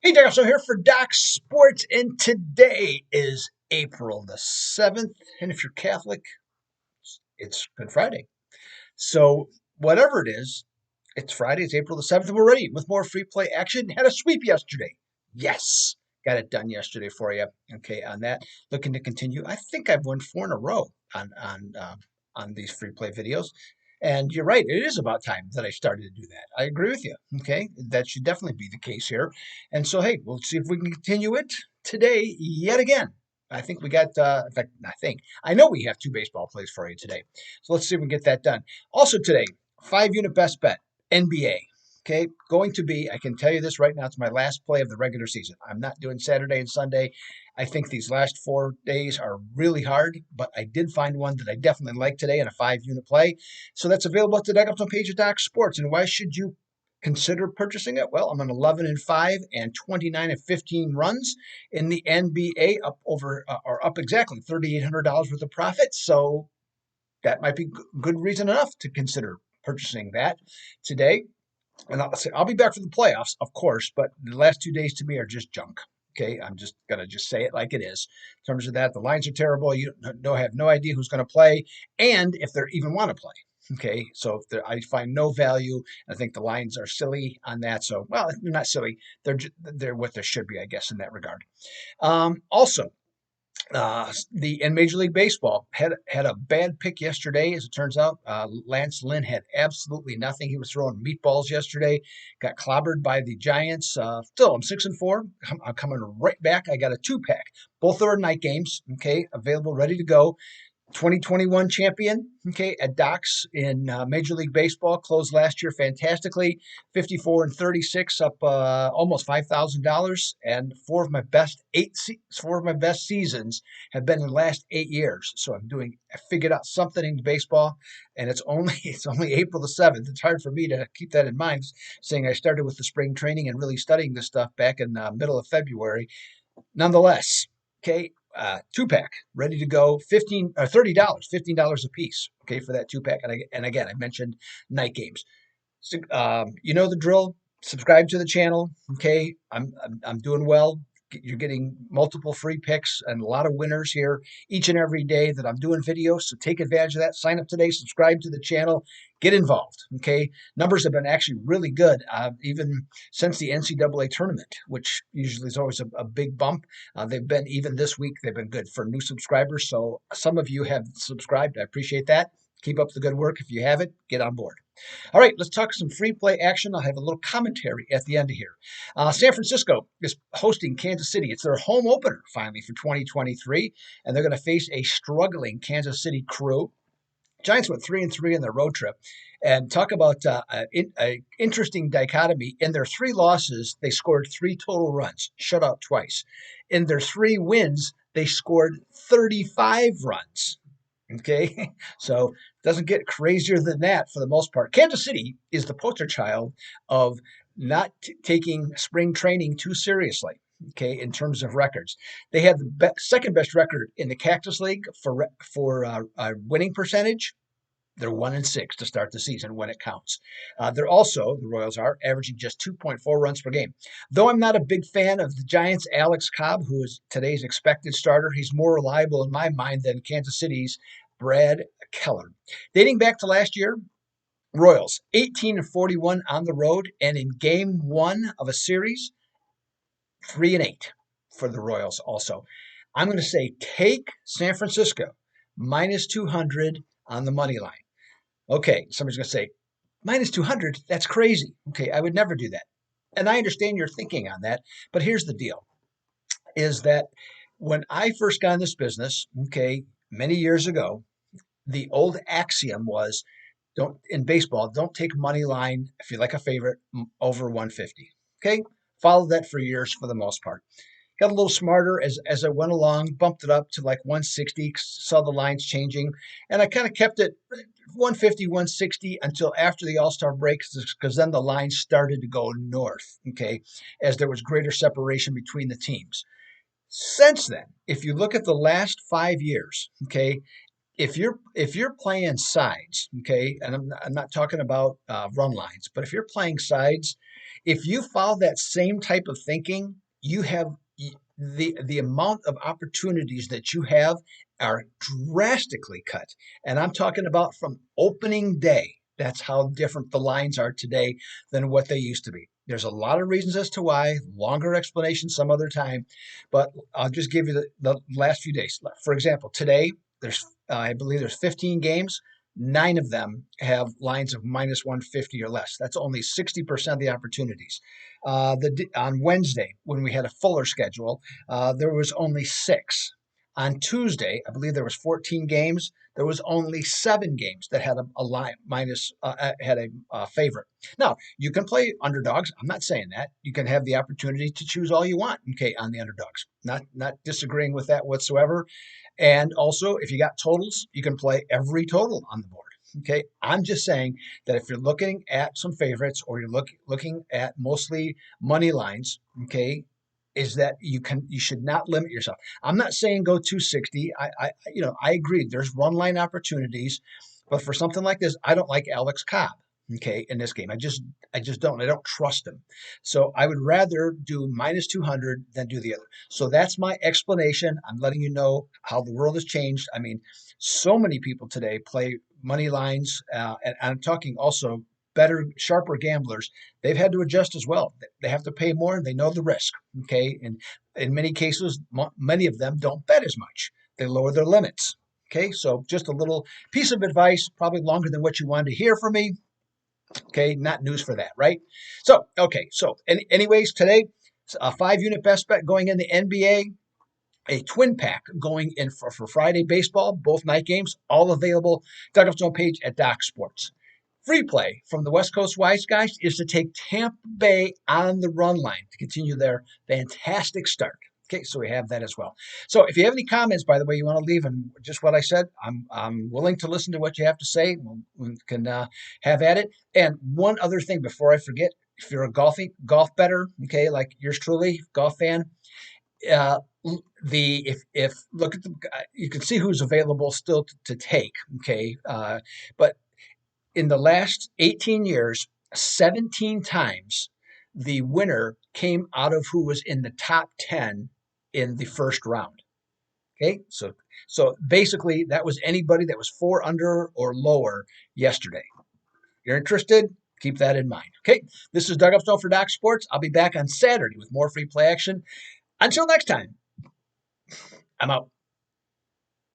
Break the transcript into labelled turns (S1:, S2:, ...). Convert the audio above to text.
S1: Hey, Doc, so here for Doc Sports, and today is April the 7th. And if you're Catholic, it's Good Friday. So, whatever it is, it's Friday, it's April the 7th, and we're ready with more free play action. Had a sweep yesterday. Yes, got it done yesterday for you. Okay, on that, looking to continue. I think I've won four in a row on these free play videos. And you're right, it is about time that I started to do that. I agree with you. Okay, that should definitely be the case here. And so, hey, we'll see if we can continue it today yet again. I think we got, in fact, I know we have two baseball plays for you today. So let's see if we can get that done. Also today, 5 unit best bet, NBA. Okay, going to be, I can tell you this right now, it's my last play of the regular season. I'm not doing Saturday and Sunday. I think these last 4 days are really hard, but I did find one that I definitely like today in a 5 unit play. So that's available at the Doug Upton page of Doc Sports. And why should you consider purchasing it? Well, I'm on 11-5 and 29-15 runs in the NBA, up over or up exactly $3,800 worth of profit. So that might be good reason enough to consider purchasing that today. And I'll be back for the playoffs, of course, but the last 2 days to me are just junk. Okay, I'm just gonna just say it like it is. In terms of that, the lines are terrible. You don't have no idea who's going to play, and if they even want to play. Okay, so if I find no value. I think the lines are silly on that. So, well, they're not silly. They're what they should be, I guess, in that regard. Also, the in Major League Baseball had a bad pick yesterday. As it turns out, Lance Lynn had absolutely nothing. He was throwing meatballs yesterday. Got clobbered by the Giants. Still, I'm 6-4. I'm coming right back. I got a 2-pack. Both are night games. Okay, available, ready to go. 2021 champion, okay, at Docs in Major League Baseball, closed last year fantastically, 54-36, up almost $5,000, and four of my best seasons have been in the last 8 years. So I figured out something in baseball, and it's only April the 7th. It's hard for me to keep that in mind, saying I started with the spring training and really studying this stuff back in the middle of February. Nonetheless, okay, 2-pack ready to go, $30, $15 a piece. Okay, for that 2-pack, and again, I mentioned night games. So, you know the drill. Subscribe to the channel. Okay, I'm doing well. You're getting multiple free picks and a lot of winners here each and every day that I'm doing videos. So take advantage of that. Sign up today. Subscribe to the channel. Get involved. Okay, numbers have been actually really good, even since the NCAA tournament, which usually is always a big bump. They've been, even this week, they've been good for new subscribers. So some of you have subscribed. I appreciate that. Keep up the good work. If you haven't, get on board. All right, let's talk some free play action. I'll have a little commentary at the end of here. San Francisco is hosting Kansas City. It's their home opener finally for 2023, and they're going to face a struggling Kansas City Crew. Giants went 3-3 in their road trip, and talk about an interesting dichotomy. In their 3 losses, they scored 3 total runs, shut out twice. In their 3 wins, they scored 35 runs. Okay, so it doesn't get crazier than that for the most part. Kansas City is the poster child of not taking spring training too seriously. Okay, in terms of records, they have the second best record in the Cactus League for winning percentage. They're 1-6 to start the season when it counts. They're also, the Royals are, averaging just 2.4 runs per game. Though I'm not a big fan of the Giants' Alex Cobb, who is today's expected starter, he's more reliable in my mind than Kansas City's Brad Keller. Dating back to last year, Royals 18-41 on the road, and in game 1 of a series, 3-8 for the Royals also. I'm going to say take San Francisco minus 200 on the money line. Okay, somebody's going to say, minus 200, that's crazy. Okay, I would never do that. And I understand your thinking on that, but here's the deal, is that when I first got in this business, okay, many years ago, the old axiom was, in baseball, don't take money line if you like a favorite over 150. Okay, followed that for years for the most part. Got a little smarter as I went along, bumped it up to like 160, saw the lines changing, and I kind of kept it 150, 160 until after the All-Star break, because then the lines started to go north, okay, as there was greater separation between the teams. Since then, if you look at the last 5 years, okay, if you're playing sides, okay, and I'm not talking about run lines, but if you're playing sides, if you follow that same type of thinking, you have the amount of opportunities that you have are drastically cut. And I'm talking about from opening day. That's how different the lines are today than what they used to be. There's a lot of reasons as to why, longer explanation some other time, but I'll just give you the last few days. For example, today there's I believe there's 15 games. 9 of them have lines of minus 150 or less. That's only 60% of the opportunities. On Wednesday, when we had a fuller schedule, there was only 6. On Tuesday, I believe there was 14 games. There was only 7 games that had a line minus had a favorite. Now you can play underdogs. I'm not saying that. You can have the opportunity to choose all you want. Okay, on the underdogs. Not disagreeing with that whatsoever. And also, if you got totals, you can play every total on the board. Okay, I'm just saying that if you're looking at some favorites or you're looking at mostly money lines, okay, is that you should not limit yourself. I'm not saying go 260. I agree. There's run line opportunities, but for something like this, I don't like Alex Cobb. Okay, in this game, I just don't. I don't trust him. So I would rather do minus 200 than do the other. So that's my explanation. I'm letting you know how the world has changed. I mean, so many people today play money lines, and I'm talking also better, sharper gamblers. They've had to adjust as well. They have to pay more, and they know the risk. Okay, and in many cases, many of them don't bet as much. They lower their limits. Okay, so just a little piece of advice, probably longer than what you wanted to hear from me. Okay, not news for that, right? So, okay, so anyways, today, a 5 unit best bet going in the NBA, a twin pack going in for Friday baseball, both night games, all available. Doug Up's own page at Doc Sports. Free play from the West Coast Wise guys is to take Tampa Bay on the run line to continue their fantastic start. Okay, so we have that as well. So if you have any comments, by the way, you want to leave and just what I said, I'm willing to listen to what you have to say. We can have at it. And one other thing before I forget, if you're a golf bettor, okay, like yours truly, golf fan, uh, if look at the you can see who's available still to take. Okay, but in the last 18 years, 17 times the winner came out of who was in the top 10 in the first round. Okay, so basically that was anybody that was 4 under or lower yesterday. You're interested? Keep that in mind. Okay, this is Doug Upstone for Doc Sports. I'll be back on Saturday with more free play action. Until next time, I'm out.